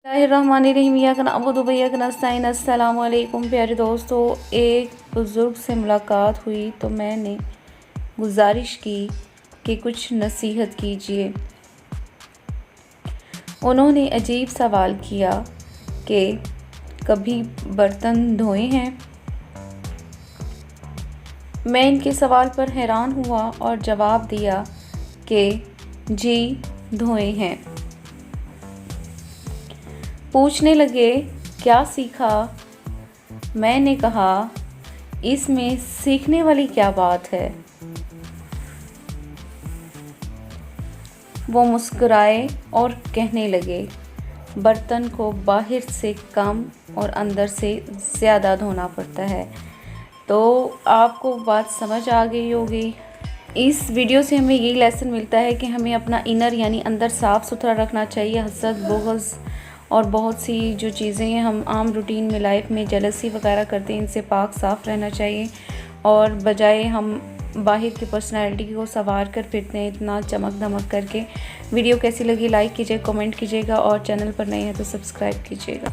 अस्सलामुअलैकुम प्यारे दोस्तों, एक बुज़ुर्ग से मुलाकात हुई तो मैंने गुजारिश की कि कुछ नसीहत कीजिए। उन्होंने अजीब सवाल किया कि कभी बर्तन धोए हैं। मैं इनके सवाल पर हैरान हुआ और जवाब दिया कि जी धोए हैं। पूछने लगे क्या सीखा। मैंने कहा इसमें सीखने वाली क्या बात है। वो मुस्कुराए और कहने लगे बर्तन को बाहर से कम और अंदर से ज़्यादा धोना पड़ता है। तो आपको बात समझ आ गई होगी। इस वीडियो से हमें यही लेसन मिलता है कि हमें अपना इनर यानी अंदर साफ़ सुथरा रखना चाहिए। हसद, बुग़्ज़ और बहुत सी जो चीज़ें हैं हम आम रूटीन में लाइफ में जेलसी वगैरह करते हैं, इनसे पाक साफ़ रहना चाहिए। और बजाय हम बाहर की पर्सनैलिटी को संवार कर फिरते हैं इतना चमक धमक करके। वीडियो कैसी लगी लाइक कीजिए, कमेंट कीजिएगा और चैनल पर नए हैं तो सब्सक्राइब कीजिएगा।